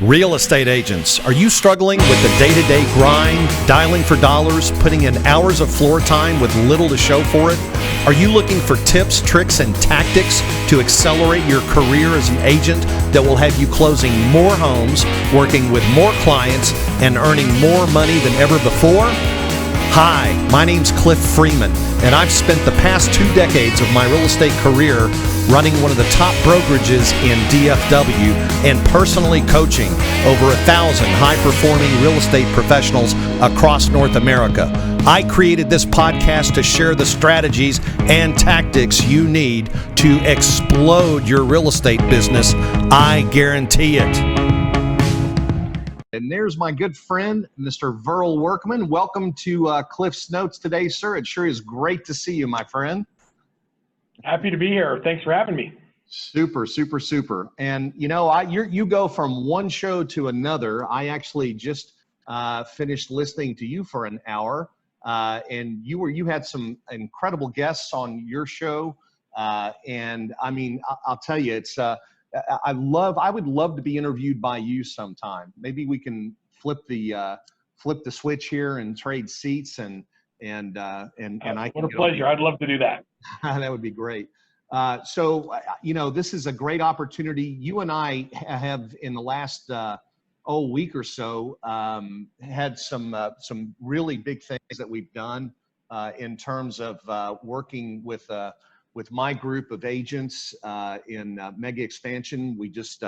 Real estate agents, are you struggling with the day-to-day grind, dialing for dollars, putting in hours of floor time with little to show for it? Are you looking for tips, tricks, and tactics to accelerate your career as an agent that will have you closing more homes, working with more clients, and earning more money than ever before? Hi, my name's Cliff Freeman, and I've spent the past 2 decades of my real estate career running one of the top brokerages in DFW and personally coaching over 1,000 high-performing real estate professionals across North America. I created this podcast to share the strategies and tactics you need to explode your real estate business. I guarantee it. And there's my good friend, Mr. Verl Workman. Welcome to Cliff's Notes today, sir. It sure is great to see you, my friend. Happy to be here. Thanks for having me. Super, super, super. And you know, you go from one show to another. I actually just finished listening to you for an hour, and you had some incredible guests on your show. And I mean, I'll tell you, it's I would love to be interviewed by you sometime. Maybe we can flip the switch here and trade seats and I can. What a pleasure. I'd love to do that. That would be great. So, you know, this is a great opportunity. You and I have in the last week or so had some really big things that we've done in terms of working with my group of agents in mega expansion. We just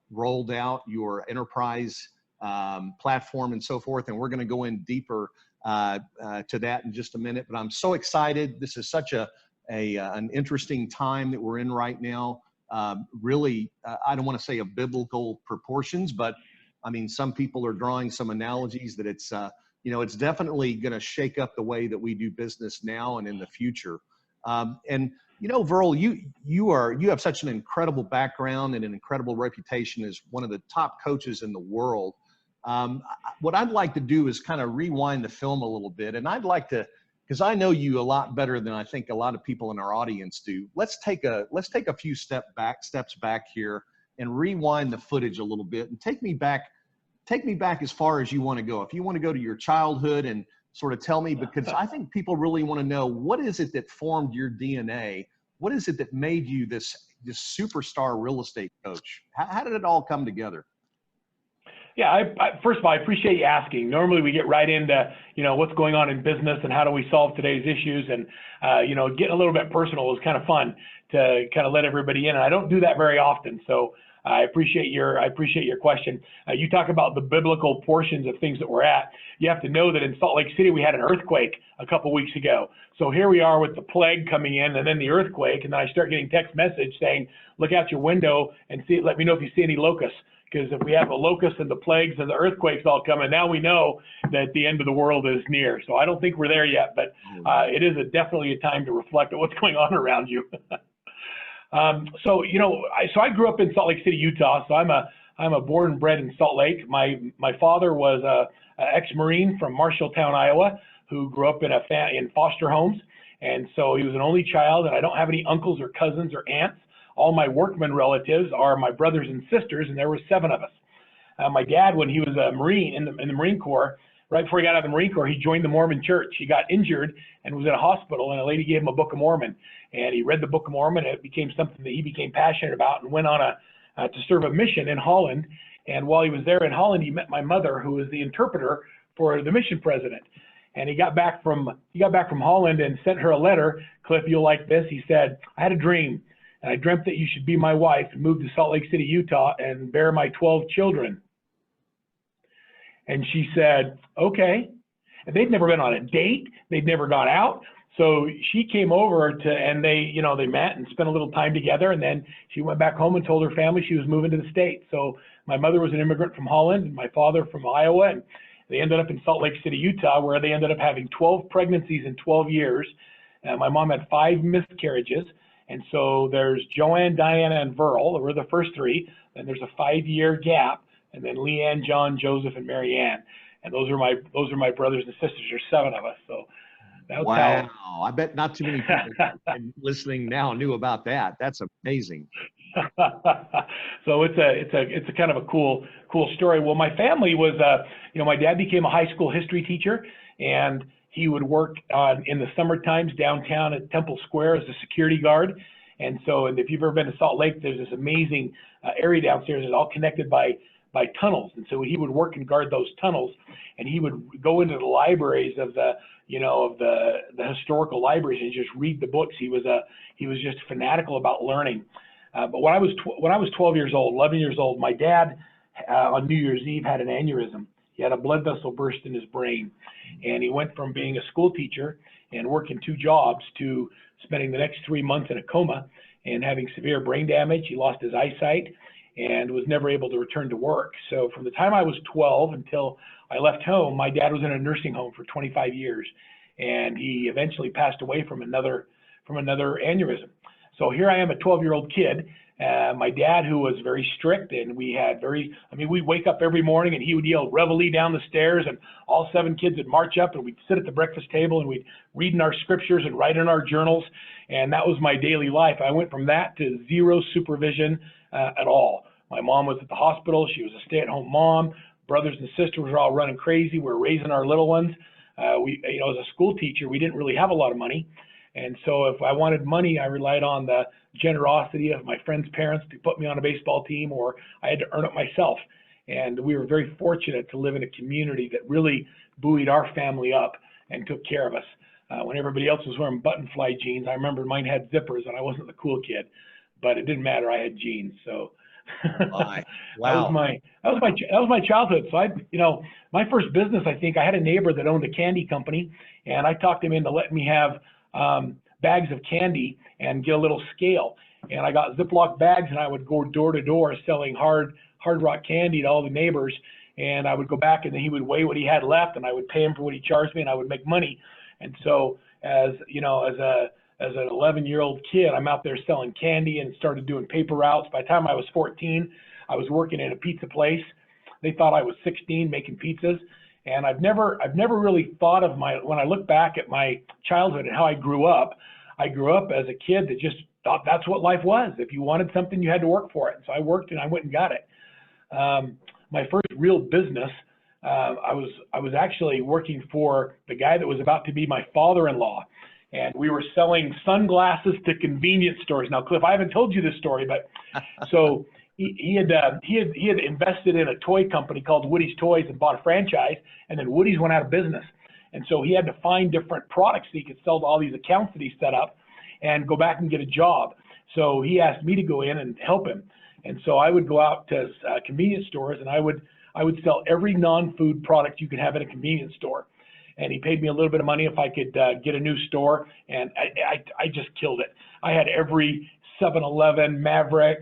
rolled out your enterprise platform and so forth, and we're going to go in deeper to that in just a minute. But I'm so excited. This is such an interesting time that we're in right now. Really, I don't want to say of biblical proportions, but I mean, some people are drawing some analogies that it's, you know, it's definitely going to shake up the way that we do business now and in the future. And you know, Verl, you have such an incredible background and an incredible reputation as one of the top coaches in the world. What I'd like to do is kind of rewind the film a little bit, and I'd like to, because I know you a lot better than I think a lot of people in our audience do. Let's take a few steps back here and rewind the footage a little bit and take me back as far as you want to go. If you want to go to your childhood and sort of tell me, because I think people really want to know, what is it that formed your DNA? What is it that made you this superstar real estate coach? How did it all come together? Yeah, first of all, I appreciate you asking. Normally we get right into, you know, what's going on in business and how do we solve today's issues, and you know, getting a little bit personal is kind of fun to kind of let everybody in, and I don't do that very often. So I appreciate your question. You talk about the biblical portions of things that we're at. You have to know that in Salt Lake City we had an earthquake a couple weeks ago. So here we are with the plague coming in, and then the earthquake, and then I start getting text message saying, look out your window and see, let me know if you see any locusts. Because if we have the locusts and the plagues and the earthquakes all coming, now we know that the end of the world is near. So I don't think we're there yet, but it is definitely a time to reflect on what's going on around you. So you know, I grew up in Salt Lake City, Utah. So I'm a born and bred in Salt Lake. My father was a ex-Marine from Marshalltown, Iowa, who grew up in foster homes, and so he was an only child. And I don't have any uncles or cousins or aunts. All my Workman relatives are my brothers and sisters, and there were 7 of us. My dad, when he was a Marine in the Marine Corps, right before he got out of the Marine Corps, he joined the Mormon Church. He got injured and was in a hospital, and a lady gave him a Book of Mormon. And he read the Book of Mormon, and it became something that he became passionate about, and went on to serve a mission in Holland. And while he was there in Holland, he met my mother, who was the interpreter for the mission president. And he got back from Holland and sent her a letter. Cliff, you'll like this. He said, I had a dream. And I dreamt that you should be my wife and move to Salt Lake City, Utah, and bear my 12 children. And she said, okay. And they'd never been on a date. They'd never gone out. So she came over and they met and spent a little time together. And then she went back home and told her family she was moving to the States. So my mother was an immigrant from Holland and my father from Iowa. And they ended up in Salt Lake City, Utah, where they ended up having 12 pregnancies in 12 years. My mom had 5 miscarriages. And so there's Joanne, Diana, and Verl. We're the first 3. Then there's a 5-year gap, and then Leanne, John, Joseph, and Mary Ann. And those are my brothers and sisters. There's 7 of us. So that's wow! I bet not too many people listening now knew about that. That's amazing. So it's a kind of a cool story. Well, my family was, my dad became a high school history teacher, and he would work in the summer times downtown at Temple Square as a security guard. And if you've ever been to Salt Lake, there's this amazing area downstairs. It's all connected by tunnels. And so he would work and guard those tunnels, and he would go into the libraries of the historical libraries and just read the books. He was just fanatical about learning. But when I was 12 years old, 11 years old, my dad on New Year's Eve had an aneurysm. He had a blood vessel burst in his brain, and he went from being a school teacher and working 2 jobs to spending the next 3 months in a coma and having severe brain damage. He lost his eyesight and was never able to return to work. So from the time I was 12 until I left home, my dad was in a nursing home for 25 years, and he eventually passed away from another aneurysm. So here I am, a 12-year-old kid. My dad, who was very strict, and we'd wake up every morning and he would yell "Reveille" down the stairs, and all 7 kids would march up, and we'd sit at the breakfast table and we'd read in our scriptures and write in our journals. And that was my daily life. I went from that to 0 supervision at all. My mom was at the hospital. She was a stay-at-home mom. Brothers and sisters were all running crazy. We were raising our little ones. As a school teacher, we didn't really have a lot of money. And so if I wanted money, I relied on the generosity of my friends' parents to put me on a baseball team, or I had to earn it myself. And we were very fortunate to live in a community that really buoyed our family up and took care of us. When everybody else was wearing button-fly jeans, I remember mine had zippers, and I wasn't the cool kid, but it didn't matter. I had jeans. So Wow. that was my childhood. So my first business, I think I had a neighbor that owned a candy company, and I talked him into letting me have bags of candy and get a little scale. And I got Ziploc bags, and I would go door to door selling hard rock candy to all the neighbors. And I would go back, and then he would weigh what he had left, and I would pay him for what he charged me, and I would make money. And so as an 11-year-old kid, I'm out there selling candy and started doing paper routes. By the time I was 14, I was working in a pizza place. They thought I was 16 making pizzas. And I've never really thought of when I look back at my childhood and how I grew up as a kid that just thought that's what life was. If you wanted something, you had to work for it. And so I worked, and I went and got it. My first real business, I was actually working for the guy that was about to be my father-in-law. And we were selling sunglasses to convenience stores. Now, Cliff, I haven't told you this story, but so he had invested in a toy company called Woody's Toys and bought a franchise, and then Woody's went out of business. And so he had to find different products so he could sell to all these accounts that he set up and go back and get a job. So he asked me to go in and help him. And so I would go out to convenience stores, and I would sell every non-food product you could have in a convenience store. And he paid me a little bit of money if I could get a new store, and I just killed it. I had every 7-Eleven, Maverick,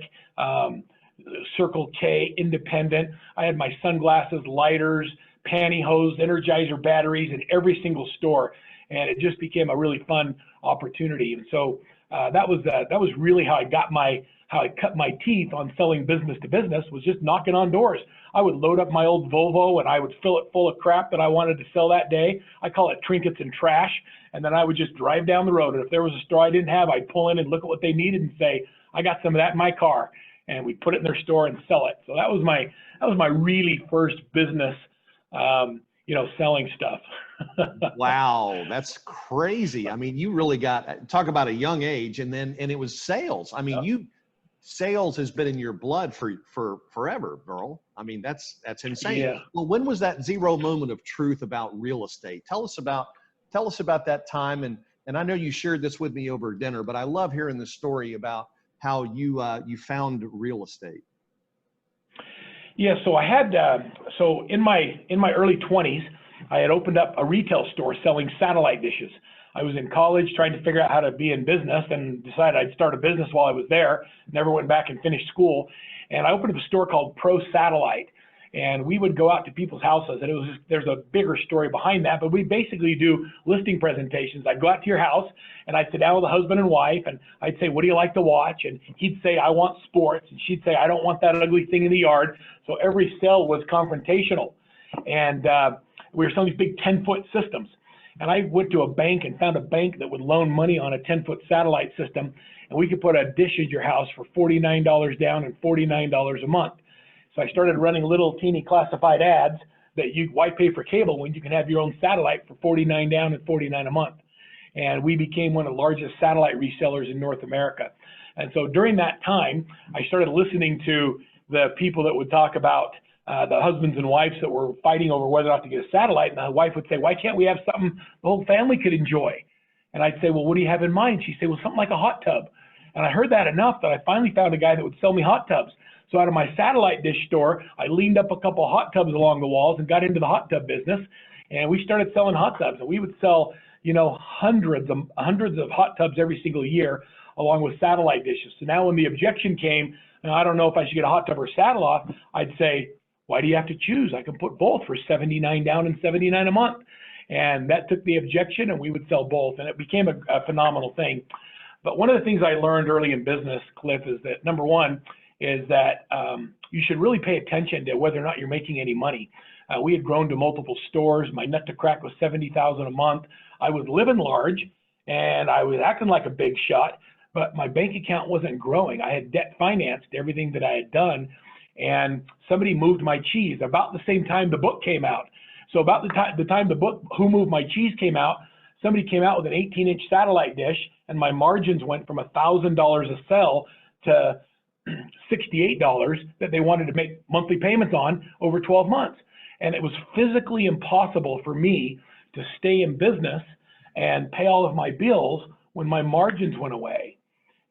Circle K, Independent. I had my sunglasses, lighters, pantyhose, Energizer batteries in every single store, and it just became a really fun opportunity. And so that was really how I cut my teeth on selling business to business, was just knocking on doors. I would load up my old Volvo, and I would fill it full of crap that I wanted to sell that day. I call it trinkets and trash. And then I would just drive down the road. And if there was a store I didn't have, I'd pull in and look at what they needed and say, I got some of that in my car. And we'd put it in their store and sell it. So that was my really first business, selling stuff. Wow, that's crazy. I mean, you really talk about a young age, and it was sales. I mean, sales has been in your blood for forever, Verl. I mean, that's insane. Yeah. Well, when was that 0 moment of truth about real estate? Tell us about that time. And I know you shared this with me over dinner, but I love hearing the story about how you found real estate. Yeah. So I had, in my early 20s, I had opened up a retail store selling satellite dishes. I was in college trying to figure out how to be in business, and decided I'd start a business while I was there. Never went back and finished school. And I opened up a store called Pro Satellite. And we would go out to people's houses, and there's a bigger story behind that, but we basically do listing presentations. I'd go out to your house, and I'd sit down with a husband and wife, and I'd say, what do you like to watch? And he'd say, I want sports. And she'd say, I don't want that ugly thing in the yard. So every sale was confrontational. And we were selling these big 10-foot systems. And I went to a bank and found a bank that would loan money on a 10-foot satellite system, and we could put a dish at your house for $49 down and $49 a month. So I started running little teeny classified ads that why pay for cable when you can have your own satellite for $49 down and $49 a month. And we became one of the largest satellite resellers in North America. And so during that time, I started listening to the people that would talk about the husbands and wives that were fighting over whether or not to get a satellite. And the wife would say, why can't we have something the whole family could enjoy? And I'd say, well, what do you have in mind? She'd say, well, something like a hot tub. And I heard that enough that I finally found a guy that would sell me hot tubs. So out of my satellite dish store, I leaned up a couple of hot tubs along the walls and got into the hot tub business. And we started selling hot tubs. And we would sell, you know, hundreds of hot tubs every single year, along with satellite dishes. So now when the objection came, and I don't know if I should get a hot tub or satellite, I'd say, why do you have to choose? I can put both for $79 down and $79 a month. And that took the objection, and we would sell both. And it became a phenomenal thing. But one of the things I learned early in business, Cliff, is that number one is that you should really pay attention to whether or not you're making any money. We had grown to multiple stores. My nut to crack was $70,000 a month. I was living large, and I was acting like a big shot, but my bank account wasn't growing. I had debt financed everything that I had done, and somebody moved my cheese about the same time the book came out. So about the time the book, Who Moved My Cheese, came out, somebody came out with an 18-inch satellite dish, and my margins went from $1,000 a sell to $68 that they wanted to make monthly payments on over 12 months. And it was physically impossible for me to stay in business and pay all of my bills when my margins went away.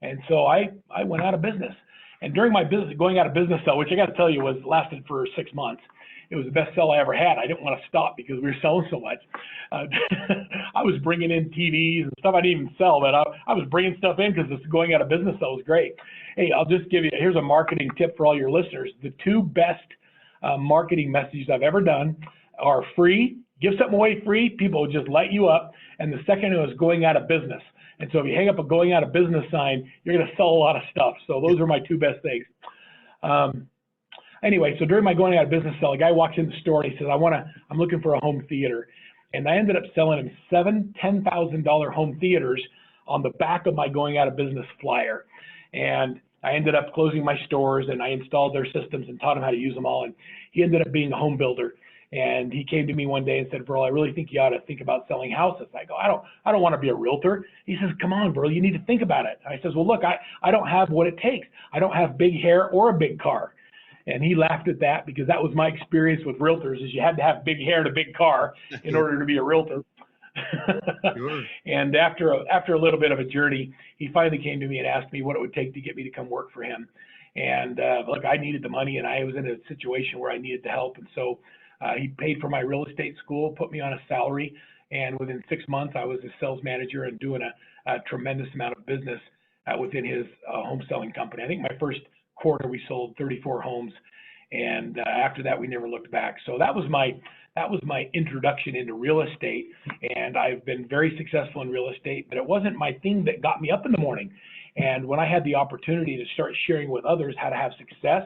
And so I went out of business. And during my going out of business sell, which I got to tell you lasted for 6 months, it was the best sell I ever had. I didn't want to stop because we were selling so much. I was bringing in TVs and stuff I didn't even sell, but I was bringing stuff in because this going out of business sell was great. Hey, I'll just give you, here's a marketing tip for all your listeners. The two best marketing messages I've ever done are free. Give something away free, people will just light you up. And the second is going out of business. And so if you hang up a going out of business sign, you're going to sell a lot of stuff. So those are my two best things. Anyway, so during my going out of business sell, a guy walks in the store and he says, I'm looking for a home theater. And I ended up selling him 7 $10,000 home theaters on the back of my going out of business flyer. And I ended up closing my stores, and I installed their systems and taught him how to use them all. And he ended up being a home builder. And he came to me one day and said, Verl, I really think you ought to think about selling houses. I go, I don't want to be a realtor. He says, come on, Verl, you need to think about it. I says, well, look, I don't have what it takes. I don't have big hair or a big car. And he laughed at that because that was my experience with realtors, is you had to have big hair and a big car in order to be a realtor. Sure. And after a little bit of a journey, he finally came to me and asked me what it would take to get me to come work for him. And look, I needed the money, and I was in a situation where I needed the help. And so he paid for my real estate school, put me on a salary, and within 6 months, I was a sales manager and doing a tremendous amount of business within his home selling company. I think my first quarter we sold 34 homes, and after that we never looked back. So that was my introduction into real estate, and I've been very successful in real estate, but it wasn't my thing that got me up in the morning. And when I had the opportunity to start sharing with others how to have success,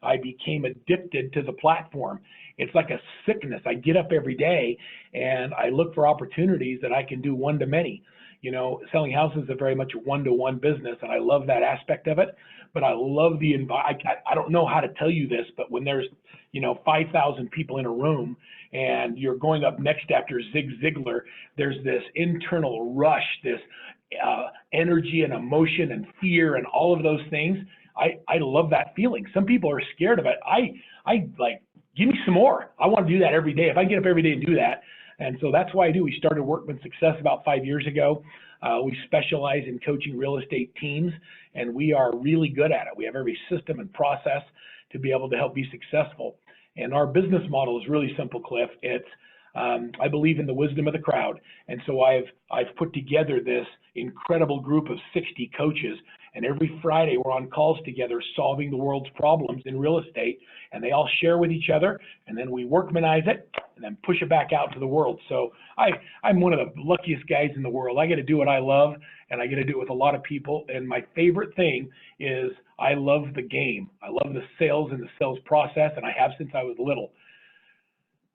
I became addicted to the platform. It's like a sickness. I get up every day and I look for opportunities that I can do one-to-many. You know, selling houses is a very much a one-to-one business, and I love that aspect of it. But I love the environment. I don't know how to tell you this, but when there's, 5,000 people in a room and you're going up next after Zig Ziglar, there's this internal rush, this energy and emotion and fear and all of those things. I love that feeling. Some people are scared of it. I like, give me some more. I want to do that every day. If I get up every day and do that. And so that's why I do. We started Workman Success about 5 years ago. We specialize in coaching real estate teams, and we are really good at it. We have every system and process to be able to help be successful. And our business model is really simple, Cliff. It's I believe in the wisdom of the crowd. And so I've put together this incredible group of 60 coaches, and every Friday we're on calls together solving the world's problems in real estate, and they all share with each other, and then we workmanize it and then push it back out to the world. So I'm one of the luckiest guys in the world. I get to do what I love, and I get to do it with a lot of people. And my favorite thing is I love the game. I love the sales and the sales process, and I have since I was little.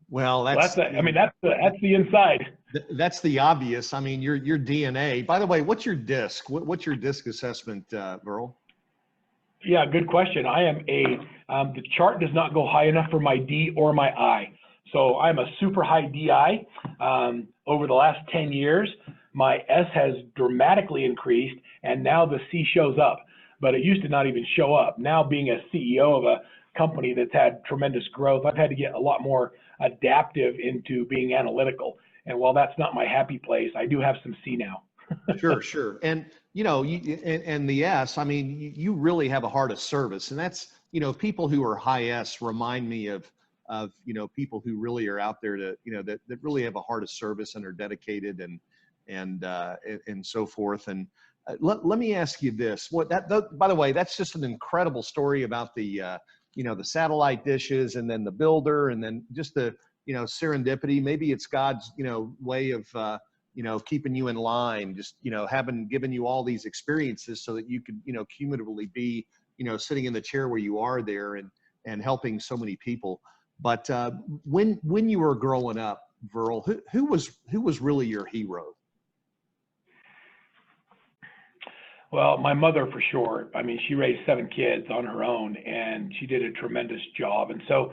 Well, that's the inside. That's the obvious. I mean, your DNA. By the way, what's your DISC? What's your DISC assessment, Verl? Yeah, good question. I am the chart does not go high enough for my D or my I. So I'm a super high DI. Over the last 10 years, my S has dramatically increased, and now the C shows up. But it used to not even show up. Now, being a CEO of a company that's had tremendous growth, I've had to get a lot more adaptive into being analytical. And while that's not my happy place, I do have some C now. Sure, sure. And, you know, and the S, I mean, you really have a heart of service. And that's, you know, people who are high S remind me of, you know, people who really are out there to, you know, that really have a heart of service and are dedicated and so forth. And let me ask you this. By the way, that's just an incredible story about the, you know, the satellite dishes and then the builder and then just the, you know, serendipity. Maybe it's God's, you know, way of, you know, keeping you in line, just, you know, given you all these experiences so that you could, you know, cumulatively be, you know, sitting in the chair where you are there and helping so many people. But when you were growing up, Verl, who was really your hero? Well, my mother for sure. I mean, she raised 7 kids on her own, and she did a tremendous job. And so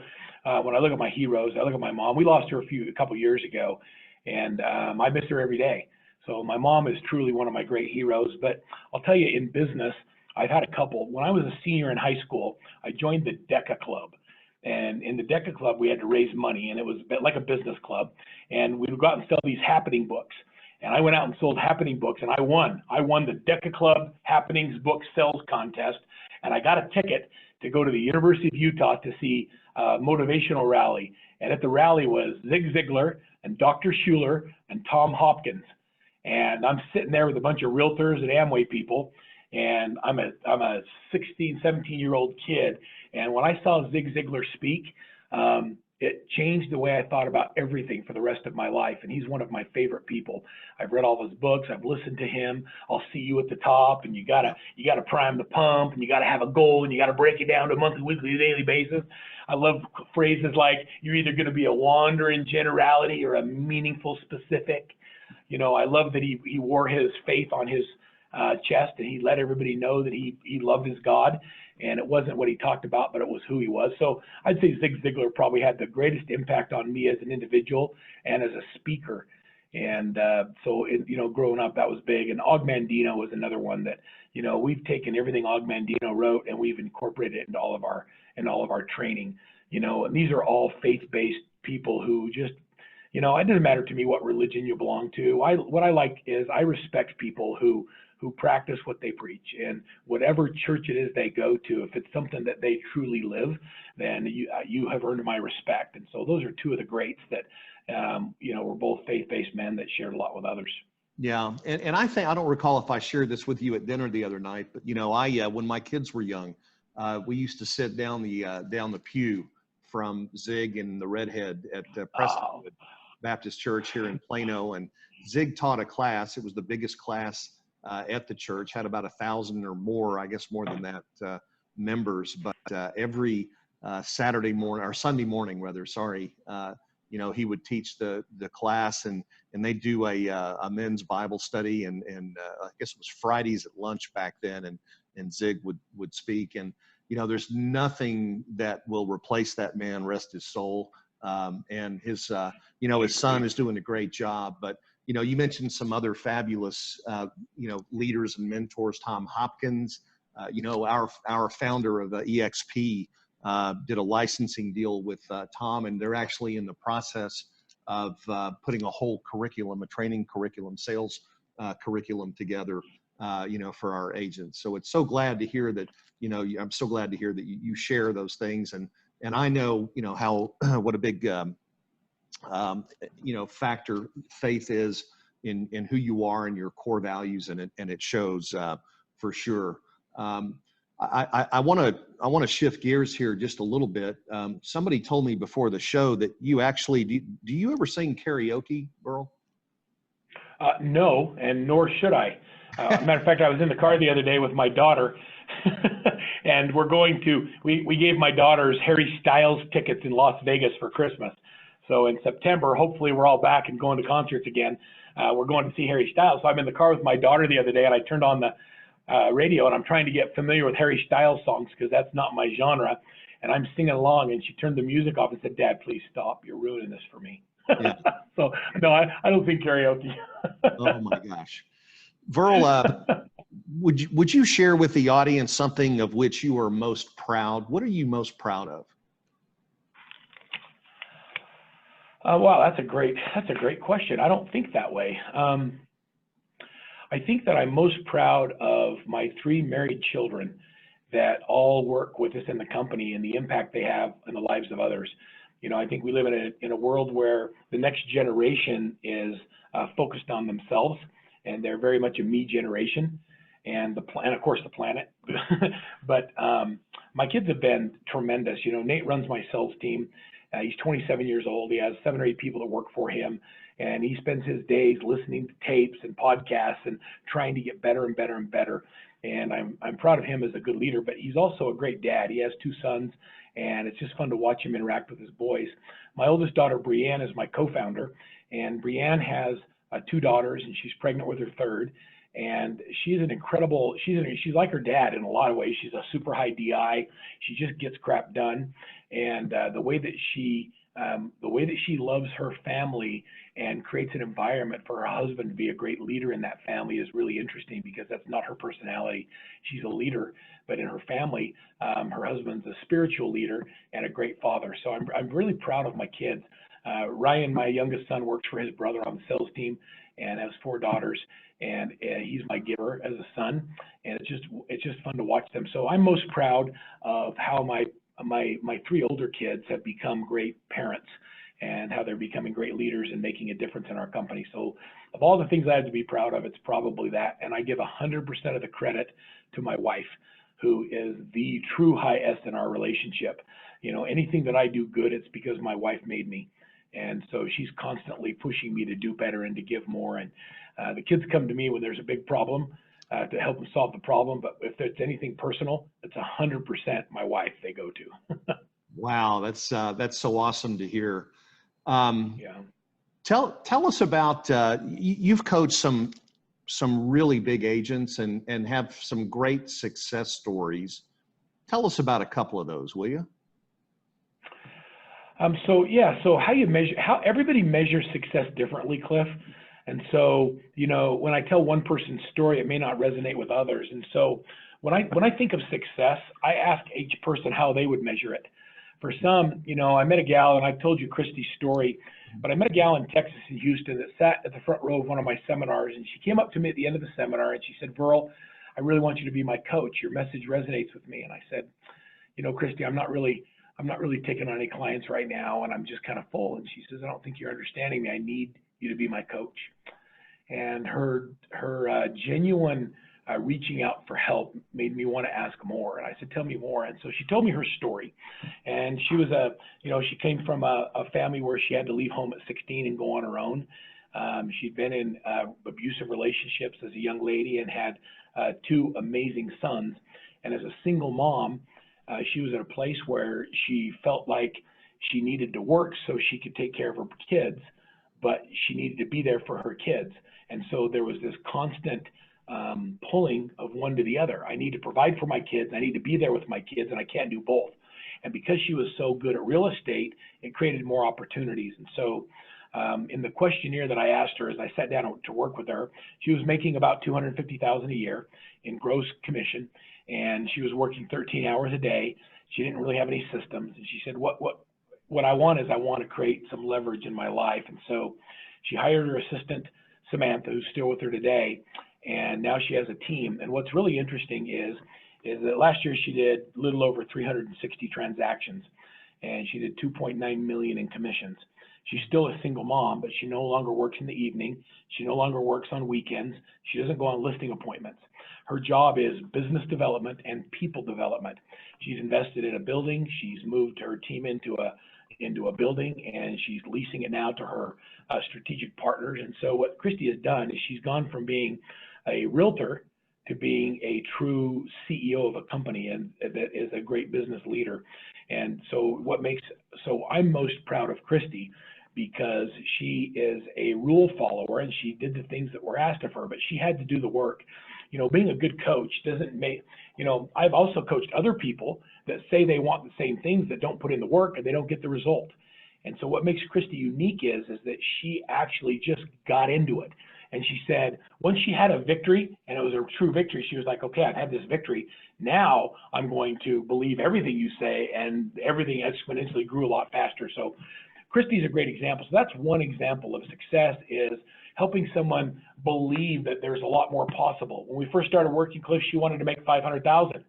when I look at my heroes, I look at my mom. We lost her a couple years ago, and I miss her every day. So my mom is truly one of my great heroes. But I'll tell you, in business, I've had a couple. When I was a senior in high school, I joined the DECA Club. And in the DECA Club, we had to raise money, and it was a bit like a business club. And we would go out and sell these happening books. And I went out and sold happening books, and I won. I won the DECA Club Happenings Book Sales Contest, and I got a ticket to go to the University of Utah to see a motivational rally. And at the rally was Zig Ziglar and Dr. Schuler and Tom Hopkins. And I'm sitting there with a bunch of realtors and Amway people, and I'm a 16, 17-year-old kid. And when I saw Zig Ziglar speak, it changed the way I thought about everything for the rest of my life. And he's one of my favorite people. I've read all his books. I've listened to him. I'll see you at the top, and you gotta prime the pump, and you gotta have a goal, and you gotta break it down to a monthly, weekly, daily basis. I love phrases like, you're either going to be a wandering generality or a meaningful specific. You know, I love that he wore his faith on his chest, and he let everybody know that he loved his God. And it wasn't what he talked about, but it was who he was. So I'd say Zig Ziglar probably had the greatest impact on me as an individual and as a speaker. And you know, growing up, that was big. And Og Mandino was another one that, you know, we've taken everything Og Mandino wrote and we've incorporated it into all of our training. You know, and these are all faith-based people who just, you know, it doesn't matter to me what religion you belong to. What I like is I respect people who practice what they preach, and whatever church it is they go to, if it's something that they truly live, then you have earned my respect. And so those are two of the greats that, you know, were both faith-based men that shared a lot with others. Yeah. And I think, I don't recall if I shared this with you at dinner the other night, but, you know, when my kids were young, we used to sit down the pew from Zig and the redhead at Prestonwood Baptist Church here in Plano. And Zig taught a class. It was the biggest class at the church, had about 1,000 or more, I guess more than that, members. But every Saturday morning, or Sunday morning rather, you know, he would teach the class, and they do a men's Bible study, and I guess it was Fridays at lunch back then, and Zig would speak. And, you know, there's nothing that will replace that man, rest his soul. And his, you know, his son is doing a great job. But, you know, you mentioned some other fabulous, you know, leaders and mentors. Tom Hopkins, you know, our founder of EXP did a licensing deal with Tom, and they're actually in the process of putting a whole curriculum, a training curriculum, sales curriculum together, you know, for our agents. So it's so glad to hear that, you know, I'm so glad to hear that you share those things. And I know, you know, how, what a big, you know, factor faith is in who you are and your core values, and it shows for sure. I want to shift gears here just a little bit. Somebody told me before the show that you actually, do you ever sing karaoke, Verl? No, and nor should I. Matter of fact, I was in the car the other day with my daughter, and we gave my daughters Harry Styles tickets in Las Vegas for Christmas. So in September, hopefully we're all back and going to concerts again. We're going to see Harry Styles. So I'm in the car with my daughter the other day, and I turned on the radio, and I'm trying to get familiar with Harry Styles songs because that's not my genre. And I'm singing along, and she turned the music off and said, "Dad, please stop. You're ruining this for me." Yeah. So no, I don't think karaoke. Oh my gosh. Verl, would you share with the audience something of which you are most proud? What are you most proud of? Wow, that's a great question. I don't think that way. I think that I'm most proud of my 3 married children that all work with us in the company and the impact they have in the lives of others. You know, I think we live in a world where the next generation is focused on themselves, and they're very much a me generation, and of course the planet. But my kids have been tremendous. You know, Nate runs my sales team. He's 27 years old. He has 7 or 8 people that work for him, and he spends his days listening to tapes and podcasts and trying to get better and better and better. And I'm proud of him as a good leader, but he's also a great dad. He has 2 sons, and it's just fun to watch him interact with his boys. My oldest daughter, Brianne, is my co-founder, and Brianne has 2 daughters, and she's pregnant with her 3rd. And she's an incredible, she's like her dad in a lot of ways. She's a super high DI. She just gets crap done. And the way that she loves her family and creates an environment for her husband to be a great leader in that family is really interesting, because that's not her personality. She's a leader, but in her family, her husband's a spiritual leader and a great father. So I'm really proud of my kids. Ryan, my youngest son, works for his brother on the sales team and has 4 daughters, and he's my giver as a son, and it's just fun to watch them. So I'm most proud of how my 3 older kids have become great parents and how they're becoming great leaders and making a difference in our company. So of all the things I have to be proud of, it's probably that. And I give 100% of the credit to my wife, who is the true high S in our relationship. You know, anything that I do good, it's because my wife made me. And so she's constantly pushing me to do better and to give more. And the kids come to me when there's a big problem to help them solve the problem. But if it's anything personal, it's 100% my wife they go to. Wow, that's so awesome to hear. Yeah. Tell us about you've coached some really big agents and have some great success stories. Tell us about a couple of those, will you? So how everybody measures success differently, Cliff. And so, you know, when I tell one person's story, it may not resonate with others. And so when I think of success, I ask each person how they would measure it. For some, you know, I met a gal, and I've told you Christy's story, but I met a gal in Texas, in Houston, that sat at the front row of one of my seminars, and she came up to me at the end of the seminar, and she said, "Verl, I really want you to be my coach. Your message resonates with me." And I said, "You know, Christy, I'm not really taking on any clients right now, and I'm just kind of full." And she says, "I don't think you're understanding me. I need you to be my coach." And her genuine reaching out for help made me want to ask more. And I said, "Tell me more." And so she told me her story. And she was she came from a family where she had to leave home at 16 and go on her own. She'd been in abusive relationships as a young lady and had 2 amazing sons. And as a single mom, she was at a place where she felt like she needed to work so she could take care of her kids, but she needed to be there for her kids. And so there was this constant pulling of one to the other. I need to provide for my kids, I need to be there with my kids, and I can't do both. And because she was so good at real estate, it created more opportunities. And so in the questionnaire that I asked her as I sat down to work with her, she was making about $250,000 a year in gross commission, and she was working 13 hours a day. She didn't really have any systems. And she said, what I want is I want to create some leverage in my life. And so she hired her assistant, Samantha, who's still with her today, and now she has a team. And what's really interesting is that last year she did a little over 360 transactions, and she did 2.9 million in commissions. She's still a single mom, but she no longer works in the evening. She no longer works on weekends. She doesn't go on listing appointments. Her job is business development and people development. She's invested in a building. She's moved her team into a building, and she's leasing it now to her strategic partners. And so what Christy has done is she's gone from being a realtor to being a true CEO of a company and that is a great business leader. And so I'm most proud of Christy because she is a rule follower and she did the things that were asked of her, but she had to do the work. You know, being a good coach doesn't make, you know, I've also coached other people that say they want the same things that don't put in the work and they don't get the result. And so what makes Christy unique is that she actually just got into it. And she said, once she had a victory, and it was a true victory, she was like, okay, I've had this victory. Now I'm going to believe everything you say, and everything exponentially grew a lot faster. So Christy's a great example. So that's one example of success, is helping someone believe that there's a lot more possible. When we first started working, Cliff, she wanted to make $500,000.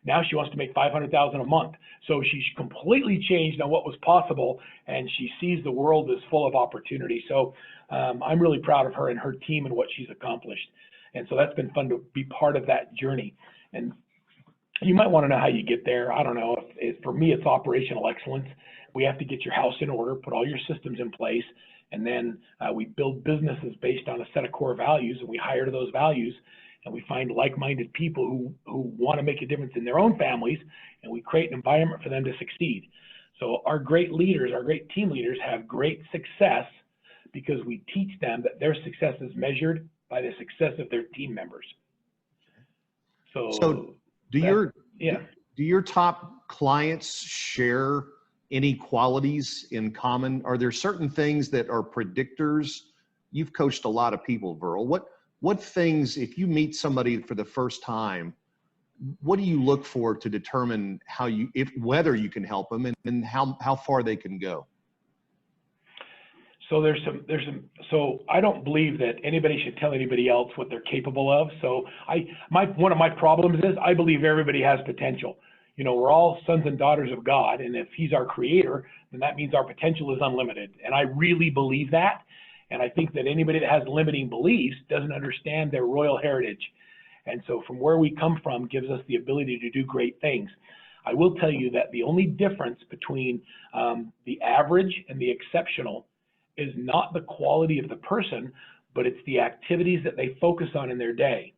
Now she wants to make $500,000 a month. So she's completely changed on what was possible, and she sees the world as full of opportunity. So I'm really proud of her and her team and what she's accomplished. And so that's been fun to be part of that journey. And you might want to know how you get there. I don't know. For me, it's operational excellence. We have to get your house in order, put all your systems in place, and then we build businesses based on a set of core values, and we hire to those values. And we find like-minded people who want to make a difference in their own families, and we create an environment for them to succeed. So our great leaders, our great team leaders have great success because we teach them that their success is measured by the success of their team members. So do your top clients share any qualities in common? Are there certain things that are predictors? You've coached a lot of people, Verl. What things, if you meet somebody for the first time, what do you look for to determine whether you can help them and how far they can go? So so I don't believe that anybody should tell anybody else what they're capable of. So one of my problems is I believe everybody has potential. You know, we're all sons and daughters of God, and if he's our creator, then that means our potential is unlimited. And I really believe that. And I think that anybody that has limiting beliefs doesn't understand their royal heritage. And so from where we come from gives us the ability to do great things. I will tell you that the only difference between the average and the exceptional is not the quality of the person, but it's the activities that they focus on in their day.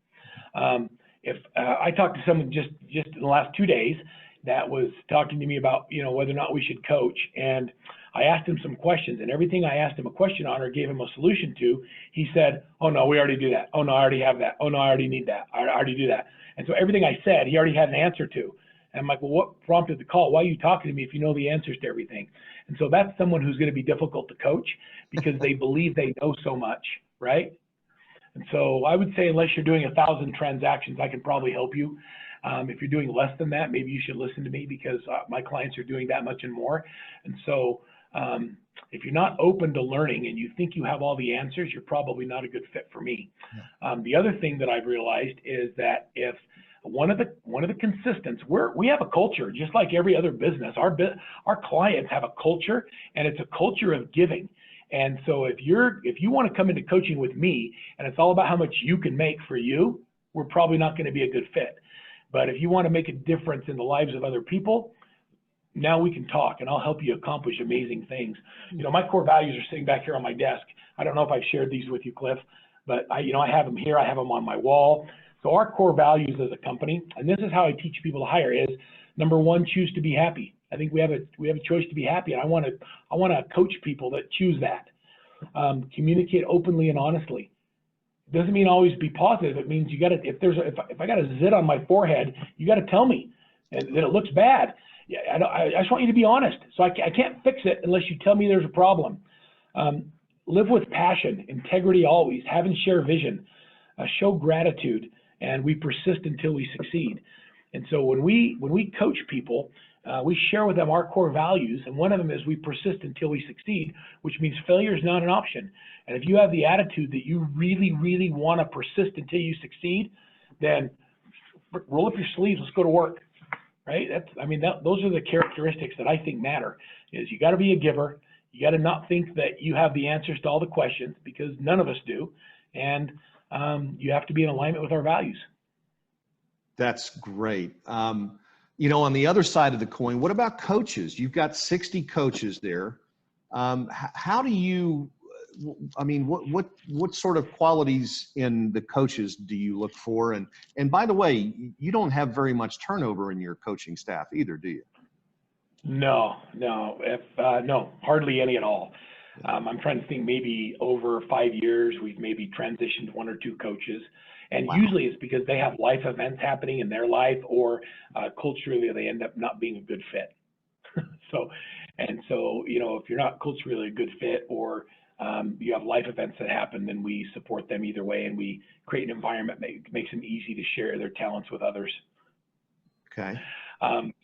If I talked to someone just in the last 2 days that was talking to me about, you know, whether or not we should coach, and I asked him some questions, and everything I asked him a question on or gave him a solution to, he said, oh no, we already do that. Oh no, I already have that. Oh no, I already need that. I already do that. And so everything I said, he already had an answer to. And I'm like, well, what prompted the call? Why are you talking to me if you know the answers to everything? And so that's someone who's going to be difficult to coach because they believe they know so much, right? And so I would say unless you're doing 1,000 transactions, I can probably help you. If you're doing less than that, maybe you should listen to me because my clients are doing that much and more. And so if you're not open to learning and you think you have all the answers, you're probably not a good fit for me. The other thing that I've realized is that if one of the consistents, we have a culture just like every other business. Our clients have a culture, and it's a culture of giving. And so if you want to come into coaching with me and it's all about how much you can make for you, we're probably not going to be a good fit. But if you want to make a difference in the lives of other people, now we can talk and I'll help you accomplish amazing things. You know, my core values are sitting back here on my desk. I don't know if I've shared these with you, Cliff, but I have them here. I have them on my wall. So our core values as a company, and this is how I teach people to hire, is number one, choose to be happy. I think we have a choice to be happy, and I want to coach people that choose that. Communicate openly and honestly. Doesn't mean always be positive. It means you got to, if I got a zit on my forehead, you got to tell me that it looks bad. Yeah, I just want you to be honest. So I can't fix it unless you tell me there's a problem. Live with passion, integrity always, have and share vision, show gratitude, and we persist until we succeed. And so when we coach people, we share with them our core values, and one of them is we persist until we succeed, which means failure is not an option. And if you have the attitude that you really, really want to persist until you succeed, then roll up your sleeves, let's go to work, right? Those are the characteristics that I think matter. Is you got to be a giver, you got to not think that you have the answers to all the questions, because none of us do, and you have to be in alignment with our values. That's great. You know, on the other side of the coin, what about coaches? You've got 60 coaches there. How do you I mean, what sort of qualities in the coaches do you look for? And by the way, you don't have very much turnover in your coaching staff either, do you? No, no, hardly any at all. I'm trying to think, maybe over 5 years, we've maybe transitioned 1 or 2 coaches. And Wow. usually it's because they have life events happening in their life, or culturally they end up not being a good fit. So, if you're not culturally a good fit, or you have life events that happen, then we support them either way, and we create an environment that makes them easy to share their talents with others. Okay.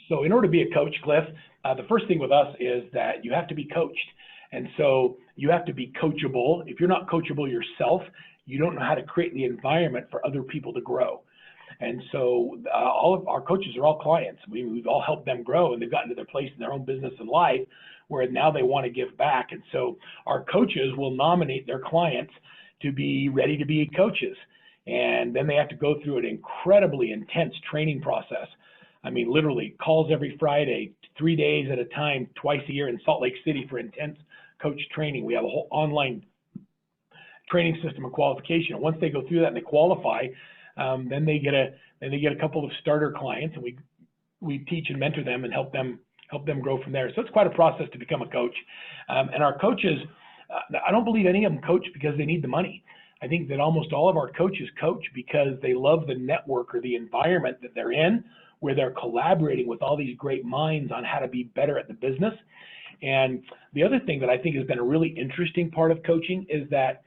So in order to be a coach, Cliff, the first thing with us is that you have to be coached. And so you have to be coachable. If you're not coachable yourself, you don't know how to create the environment for other people to grow. And so all of our coaches are all clients. We've all helped them grow, and they've gotten to their place in their own business and life where now they want to give back. And so our coaches will nominate their clients to be ready to be coaches. And then they have to go through an incredibly intense training process. I mean, literally calls every Friday, 3 days at a time, twice a year in Salt Lake City for intense coach training. We have a whole online training system of qualification. And once they go through that and they qualify, then they get a couple of starter clients, and we teach and mentor them and help them grow from there. So it's quite a process to become a coach. And our coaches, I don't believe any of them coach because they need the money. I think that almost all of our coaches coach because they love the network or the environment that they're in, where they're collaborating with all these great minds on how to be better at the business. And the other thing that I think has been a really interesting part of coaching is that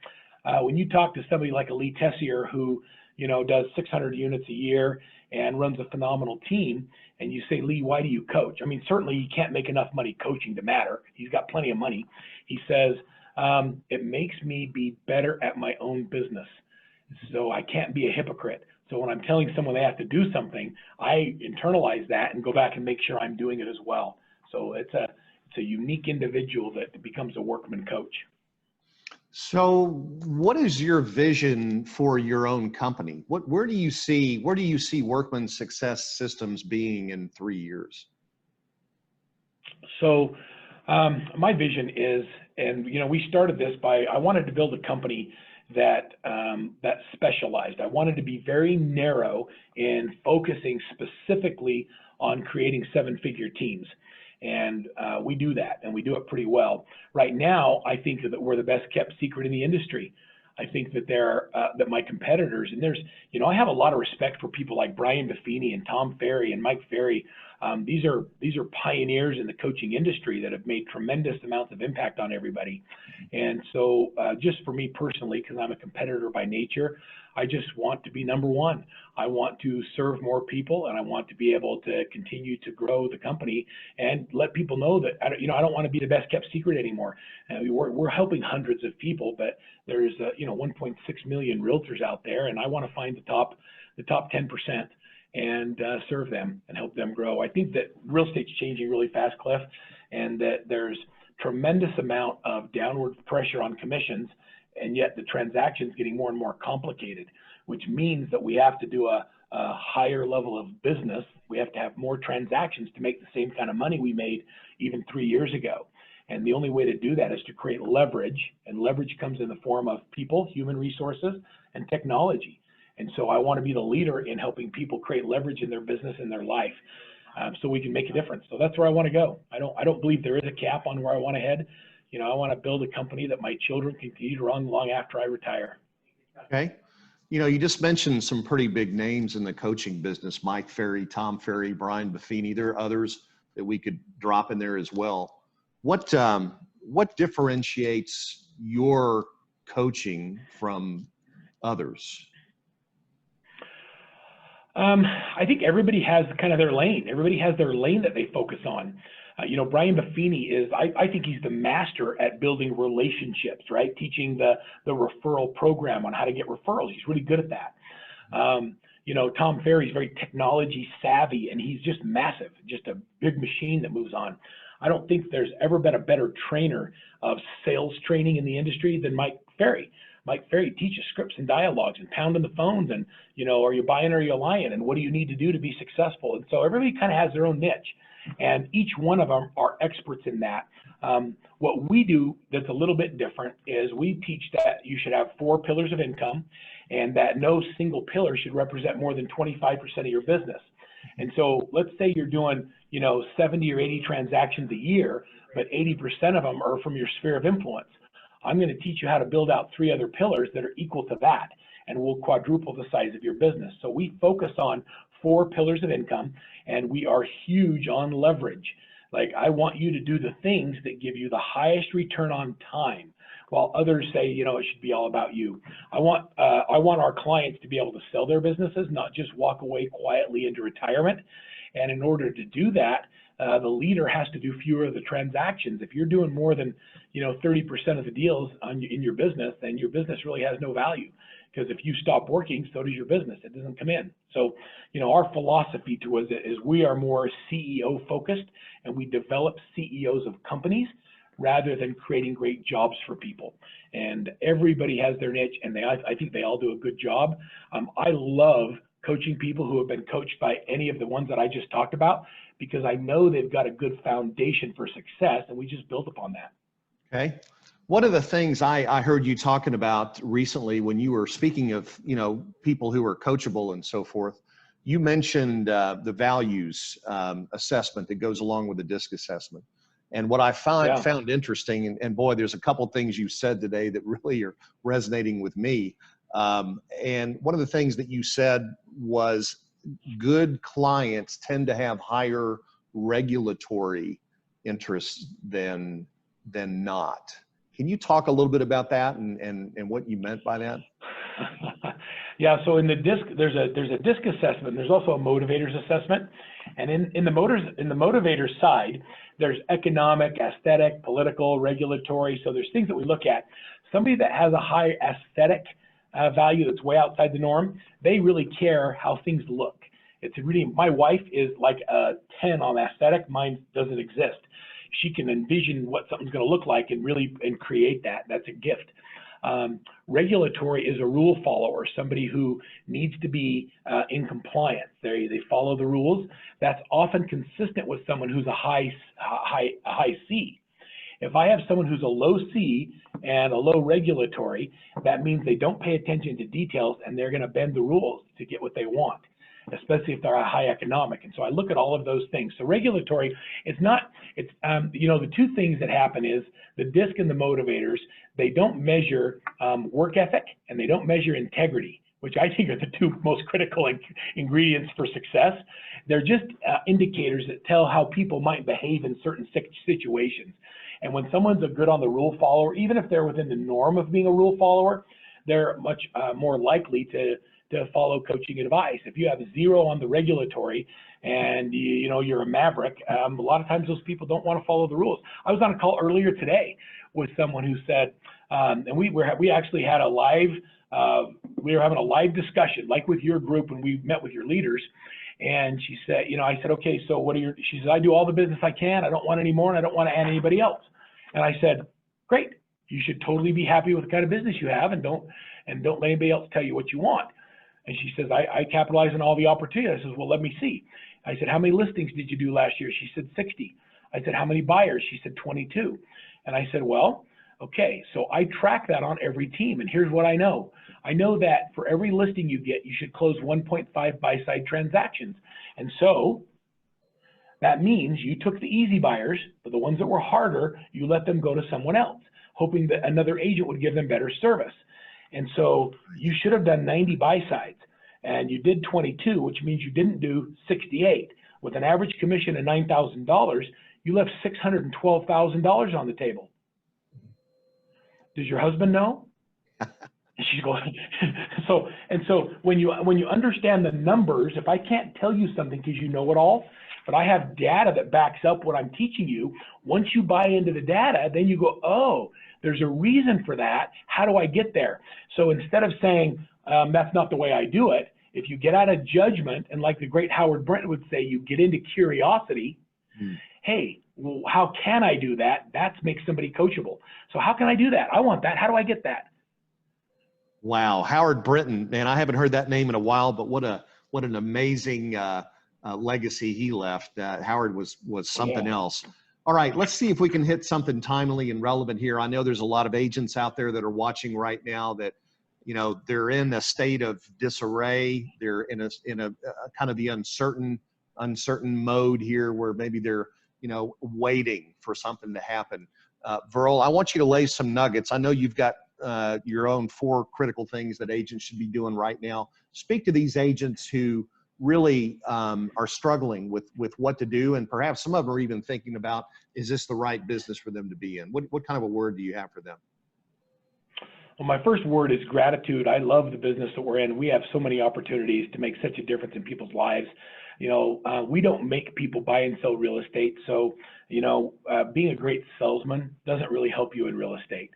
when you talk to somebody like a Lee Tessier, who does 600 units a year and runs a phenomenal team, and you say, Lee, why do you coach? I mean, certainly he can't make enough money coaching to matter. He's got plenty of money. He says, it makes me be better at my own business. So I can't be a hypocrite. So when I'm telling someone they have to do something, I internalize that and go back and make sure I'm doing it as well. So it's a unique individual that becomes a Workman coach. So what is your vision for your own company? Where do you see Workman Success Systems being in 3 years? So my vision is, and we started this by, I wanted to build a company that specialized. I wanted to be very narrow in focusing specifically on creating 7-figure teams. And we do that, and we do it pretty well. Right now, I think that we're the best kept secret in the industry. I think that that my competitors, and I have a lot of respect for people like Brian Buffini and Tom Ferry and Mike Ferry. These are pioneers in the coaching industry that have made tremendous amounts of impact on everybody. And so just for me personally, because I'm a competitor by nature, I just want to be number one. I want to serve more people, and I want to be able to continue to grow the company and let people know that I don't want to be the best kept secret anymore. We're helping hundreds of people, but there's 1.6 million realtors out there, and I want to find the top 10% and serve them and help them grow. I think that real estate's changing really fast, Cliff, and that there's tremendous amount of downward pressure on commissions, and yet the transaction's getting more and more complicated, which means that we have to do a higher level of business. We have to have more transactions to make the same kind of money we made even 3 years ago. And the only way to do that is to create leverage, and leverage comes in the form of people, human resources, and technology. And so I want to be the leader in helping people create leverage in their business and their life, so we can make a difference. So that's where I want to go. I don't believe there is a cap on where I want to head. I want to build a company that my children can continue to run long after I retire. Okay. You just mentioned some pretty big names in the coaching business: Mike Ferry, Tom Ferry, Brian Buffini. There are others that we could drop in there as well. What differentiates your coaching from others? I think everybody has kind of their lane. Everybody has their lane that they focus on. Brian Buffini I think he's the master at building relationships, right? Teaching the referral program on how to get referrals. He's really good at that. Tom Ferry's very technology savvy, and he's just massive, just a big machine that moves on. I don't think there's ever been a better trainer of sales training in the industry than Mike Ferry. Mike Ferry teaches scripts and dialogues and pounding the phones and, are you buying or are you lying? And what do you need to do to be successful? And so everybody kind of has their own niche. And each one of them are experts in that. What we do that's a little bit different is we teach that you should have 4 pillars of income, and that no single pillar should represent more than 25% of your business. And so let's say you're doing, 70 or 80 transactions a year, but 80% of them are from your sphere of influence. I'm going to teach you how to build out 3 other pillars that are equal to that, and will quadruple the size of your business. So we focus on 4 pillars of income, and we are huge on leverage. Like, I want you to do the things that give you the highest return on time, while others say, it should be all about you. I want our clients to be able to sell their businesses, not just walk away quietly into retirement. And in order to do that, the leader has to do fewer of the transactions. If you're doing more than 30% of the deals in your business, then your business really has no value. Because if you stop working, so does your business. It doesn't come in. So, our philosophy to us is we are more CEO focused, and we develop CEOs of companies rather than creating great jobs for people. And everybody has their niche, and I think they all do a good job. I love coaching people who have been coached by any of the ones that I just talked about, because I know they've got a good foundation for success, and we just build upon that. Okay. One of the things I heard you talking about recently when you were speaking of, people who are coachable and so forth, you mentioned the values assessment that goes along with the DISC assessment. And what I found interesting, and boy, there's a couple things you said today that really are resonating with me. And one of the things that you said was good clients tend to have higher regulatory interests than not. Can you talk a little bit about that and what you meant by that? Yeah, so in the DISC, there's a DISC assessment. There's also a motivators assessment. And in the motivators side, there's economic, aesthetic, political, regulatory. So there's things that we look at. Somebody that has a high aesthetic value that's way outside the norm, they really care how things look. My wife is like a 10 on aesthetic. Mine doesn't exist. She can envision what something's going to look like and create that. That's a gift. Regulatory is a rule follower, somebody who needs to be in compliance. They follow the rules. That's often consistent with someone who's a high C. If I have someone who's a low C and a low regulatory, that means they don't pay attention to details, and they're going to bend the rules to get what they want, especially if they're a high economic. And so I look at all of those things. So regulatory, the 2 things that happen is the DISC and the motivators, they don't measure work ethic, and they don't measure integrity, which I think are the 2 most critical ingredients for success. They're just indicators that tell how people might behave in certain situations. And when someone's a good on the rule follower, even if they're within the norm of being a rule follower, they're much more likely to follow coaching advice. If you have 0 on the regulatory and you're a maverick, a lot of times those people don't want to follow the rules. I was on a call earlier today with someone who said, and we actually had we were having a live discussion, like with your group when we met with your leaders. And she said, I said, okay, so she said, I do all the business I can. I don't want any more, and I don't want to add anybody else. And I said, great. You should totally be happy with the kind of business you have, and don't let anybody else tell you what you want. And she says, I capitalize on all the opportunities. I says, well, let me see. I said, how many listings did you do last year? She said, 60. I said, how many buyers? She said, 22. And I said, well, okay, so I track that on every team. And here's what I know. I know that for every listing you get, you should close 1.5 buy-side transactions. And so that means you took the easy buyers, but the ones that were harder, you let them go to someone else, hoping that another agent would give them better service. And so you should have done 90 buy-sides, and you did 22, which means you didn't do 68. With an average commission of $9,000, you left $612,000 on the table. Does your husband know? And she's going, so when you understand the numbers, if I can't tell you something because you know it all, but I have data that backs up what I'm teaching you, once you buy into the data, then you go, oh, there's a reason for that. How do I get there? So instead of saying, that's not the way I do it, if you get out of judgment, and like the great Howard Brent would say, you get into curiosity, hey, well, how can I do that? That makes somebody coachable. So how can I do that? I want that. How do I get that? Wow, Howard Brinton, man, I haven't heard that name in a while, but what an amazing legacy he left. Howard was something Yeah. else. All right, let's see if we can hit something timely and relevant here. I know there's a lot of agents out there that are watching right now that, you know, they're in a state of disarray. They're in a kind of the uncertain mode here, where maybe they're, you know, waiting for something to happen. Verl, I want you to lay some nuggets. I know you've got your own 4 critical things that agents should be doing right now. Speak to these agents who really are struggling with what to do, and perhaps some of them are even thinking about, is this the right business for them to be in? What kind of a word do you have for them? Well, my first word is gratitude. I love the business that we're in. We have so many opportunities to make such a difference in people's lives. You know, we don't make people buy and sell real estate. So, you know, being a great salesman doesn't really help you in real estate.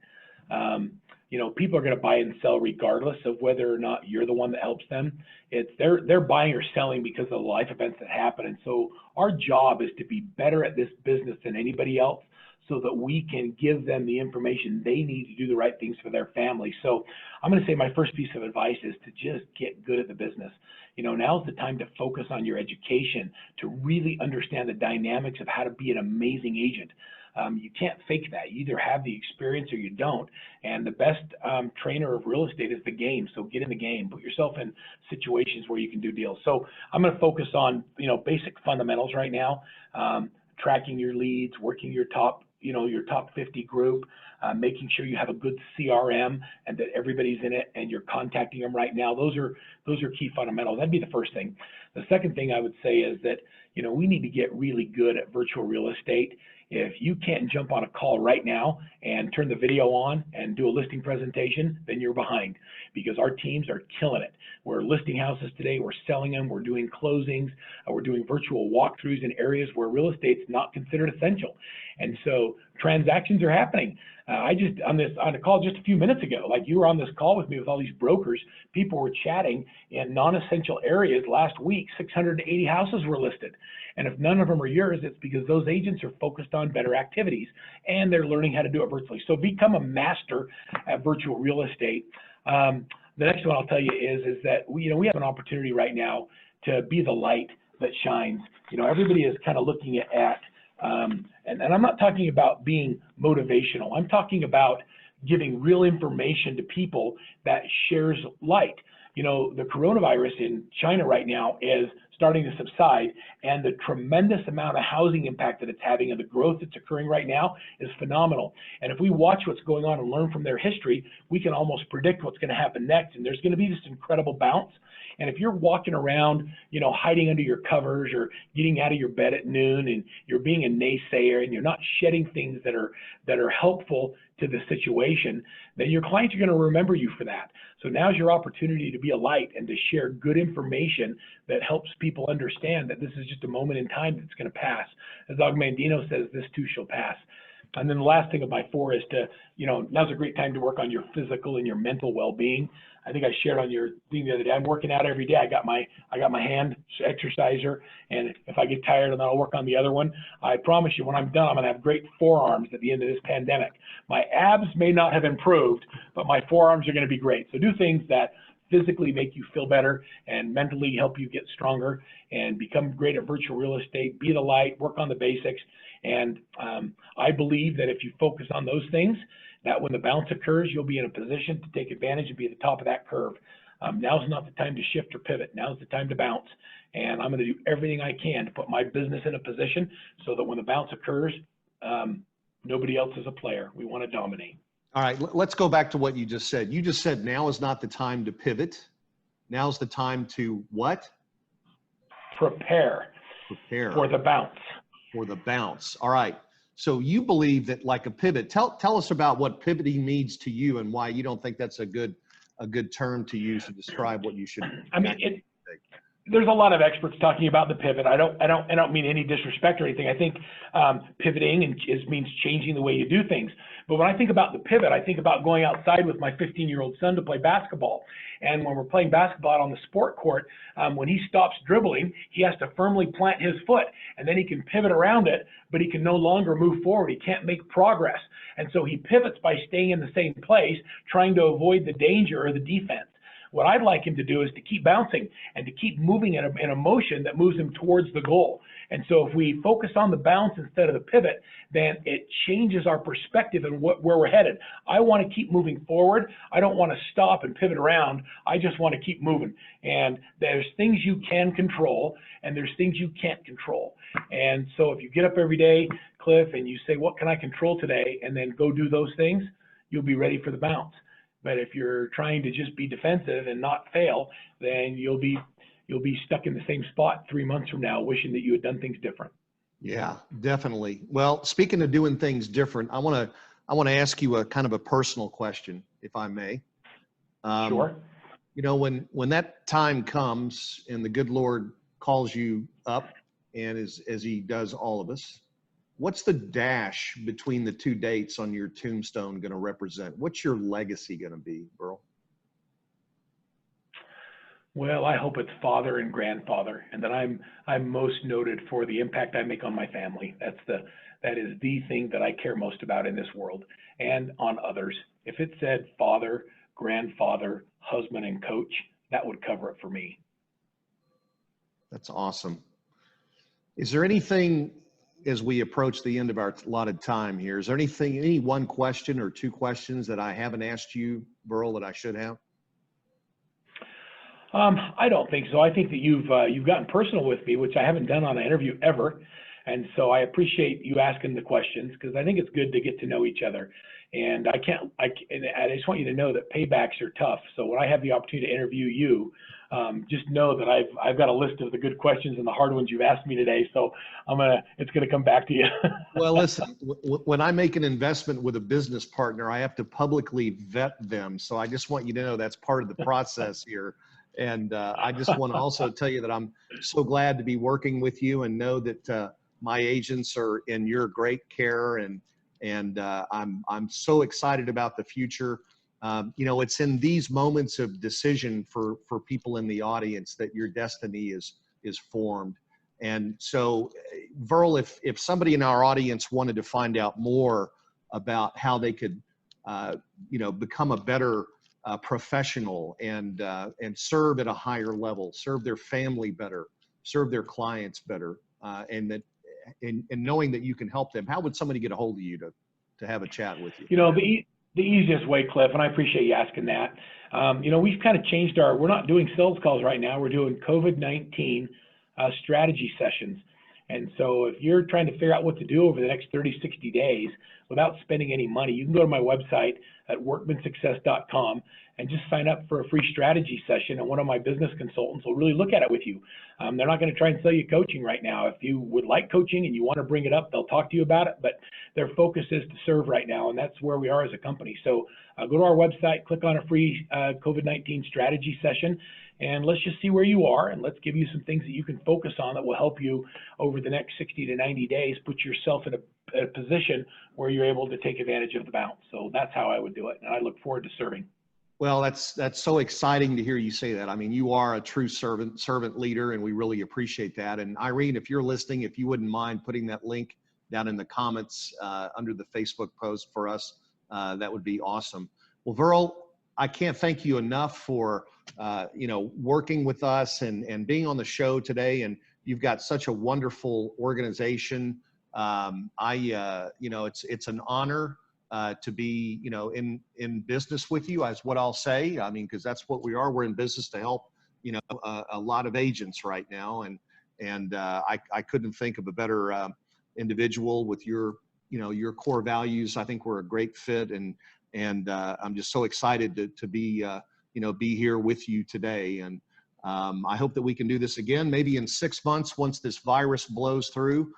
You know, people are going to buy and sell regardless of whether or not you're the one that helps them. It's they're buying or selling because of the life events that happen. And so our job is to be better at this business than anybody else, so that we can give them the information they need to do the right things for their family. So I'm going to say my first piece of advice is to just get good at the business. You know, now's the time to focus on your education, to really understand the dynamics of how to be an amazing agent. You can't fake that. You either have the experience or you don't. And the best trainer of real estate is the game. So get in the game. Put yourself in situations where you can do deals. So I'm going to focus on, you know, basic fundamentals right now. Tracking your leads, working your top 50 group, making sure you have a good CRM and that everybody's in it and you're contacting them right now. Those are key fundamentals. That'd be the first thing. The second thing I would say is that, you know, we need to get really good at virtual real estate. If you can't jump on a call right now and turn the video on and do a listing presentation, then you're behind, because our teams are killing it. We're listing houses today, we're selling them, we're doing closings, we're doing virtual walkthroughs in areas where real estate's not considered essential. And so transactions are happening. I just on a call just a few minutes ago, like you were on this call with me with all these brokers, people were chatting in non-essential areas last week. 680 houses were listed. And if none of them are yours, it's because those agents are focused on better activities and they're learning how to do it virtually. So become a master at virtual real estate. The next one I'll tell you is that we have an opportunity right now to be the light that shines. You know, everybody is kind of looking at and I'm not talking about being motivational. I'm talking about giving real information to people that shares light. You know, the coronavirus in China right now is starting to subside, and the tremendous amount of housing impact that it's having and the growth that's occurring right now is phenomenal. And if we watch what's going on and learn from their history, we can almost predict what's going to happen next. And there's going to be this incredible bounce. And if you're walking around, you know, hiding under your covers or getting out of your bed at noon and you're being a naysayer and you're not shedding things that are helpful to the situation, then your clients are going to remember you for that. So now's your opportunity to be a light and to share good information that helps people understand that this is just a moment in time that's going to pass. As Og Mandino says, this too shall pass. And then the last thing of my 4 is to, you know, now's a great time to work on your physical and your mental well-being. I think I shared on your thing the other day, I'm working out every day. I got my hand exerciser, and if I get tired, then I'll work on the other one. I promise you, when I'm done, I'm going to have great forearms at the end of this pandemic. My abs may not have improved, but my forearms are going to be great. So do things that physically make you feel better and mentally help you get stronger and become great at virtual real estate. Be the light, work on the basics. And I believe that if you focus on those things, that when the bounce occurs, you'll be in a position to take advantage and be at the top of that curve. Now's not the time to shift or pivot. Now's the time to bounce. And I'm going to do everything I can to put my business in a position so that when the bounce occurs, nobody else is a player. We want to dominate. All right, let's go back to what you just said. You just said now is not the time to pivot. Now's the time to what? Prepare for the bounce. For the bounce. All right. So you believe that, like a pivot, tell us about what pivoting means to you and why you don't think that's a good term to use to describe what you should. I mean, there's a lot of experts talking about the pivot. I don't mean any disrespect or anything. I think pivoting means changing the way you do things. But when I think about the pivot, I think about going outside with my 15-year-old son to play basketball. And when we're playing basketball on the sport court, when he stops dribbling, he has to firmly plant his foot, and then he can pivot around it, but he can no longer move forward. He can't make progress. And so he pivots by staying in the same place, trying to avoid the danger or the defense. What I'd like him to do is to keep bouncing and to keep moving in a motion that moves him towards the goal. And so if we focus on the bounce instead of the pivot, then it changes our perspective and where we're headed. I want to keep moving forward. I don't want to stop and pivot around. I just want to keep moving. And there's things you can control and there's things you can't control. And so if you get up every day, Cliff, and you say, what can I control today? And then go do those things, you'll be ready for the bounce. But if you're trying to just be defensive and not fail, then you'll be stuck in the same spot 3 months from now, wishing that you had done things different. Yeah, definitely. Well, speaking of doing things different, I want to ask you a kind of a personal question, if I may. Sure. You know, when that time comes and the good Lord calls you up, and as he does all of us, what's the dash between the two dates on your tombstone going to represent? What's your legacy going to be, Verl? Well, I hope it's father and grandfather, and that I'm most noted for the impact I make on my family. That is the thing that I care most about in this world and on others. If it said father, grandfather, husband, and coach, that would cover it for me. That's awesome. Is there anything, as we approach the end of our allotted time here, is there any one question or two questions that I haven't asked you, Verl, that I should have? I don't think so. I think that you've gotten personal with me, which I haven't done on an interview ever. And so I appreciate you asking the questions, because I think it's good to get to know each other. And I just want you to know that paybacks are tough. So when I have the opportunity to interview you, just know that I've got a list of the good questions and the hard ones you've asked me today. So it's gonna come back to you. Well, listen, when I make an investment with a business partner, I have to publicly vet them. So I just want you to know that's part of the process here. And I just want to also tell you that I'm so glad to be working with you, and know that my agents are in your great care, and I'm so excited about the future. You know, it's in these moments of decision for people in the audience that your destiny is formed. And so, Verl, if somebody in our audience wanted to find out more about how they could, you know, become a better professional and serve at a higher level, serve their family better, serve their clients better, and knowing that you can help them, how would somebody get a hold of you to have a chat with you? You know, the easiest way, Cliff, and I appreciate you asking that. You know, we've kind of changed we're not doing sales calls right now. We're doing COVID-19 strategy sessions. And so if you're trying to figure out what to do over the next 30, 60 days without spending any money, you can go to my website at workmansuccess.com and just sign up for a free strategy session, and one of my business consultants will really look at it with you. They're not going to try and sell you coaching right now. If you would like coaching and you want to bring it up, they'll talk to you about it, but their focus is to serve right now, and that's where we are as a company. So go to our website, click on a free COVID-19 strategy session, and let's just see where you are, and let's give you some things that you can focus on that will help you over the next 60 to 90 days, put yourself in a position where you're able to take advantage of the bounce. So that's how I would do it, and I look forward to serving. Well, that's so exciting to hear you say that. I mean, you are a true servant leader, and we really appreciate that. And Irene, if you're listening, if you wouldn't mind putting that link down in the comments under the Facebook post for us, that would be awesome. Well, Verl, I can't thank you enough for you know, working with us and being on the show today. And you've got such a wonderful organization. You know, it's an honor to be, you know, in business with you, is what I'll say. I mean, because that's what we are. We're in business to help, you know, a lot of agents right now. And I couldn't think of a better individual with your, you know, your core values. I think we're a great fit, and I'm just so excited to be, you know, be here with you today. And I hope that we can do this again, maybe in 6 months, once this virus blows through.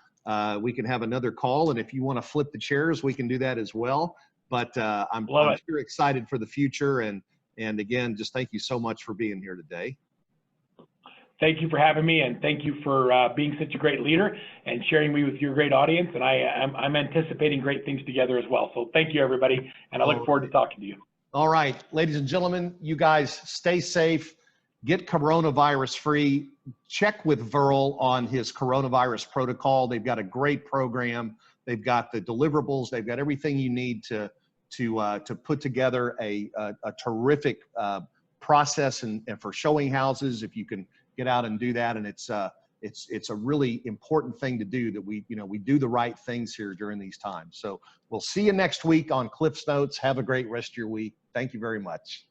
We can have another call, and if you want to flip the chairs, we can do that as well. But I'm sure excited for the future, and again, just thank you so much for being here today. Thank you for having me, and thank you for being such a great leader and sharing me with your great audience. And I'm anticipating great things together as well. So thank you, everybody, and I look forward to talking to you. All right, ladies and gentlemen, you guys stay safe, get coronavirus free. Check with Verl on his coronavirus protocol. They've got a great program. They've got the deliverables. They've got everything you need to put together a terrific process and for showing houses, if you can get out and do that. And it's a really important thing to do, that we do the right things here during these times. So we'll see you next week on Cliff's Notes. Have a great rest of your week. Thank you very much.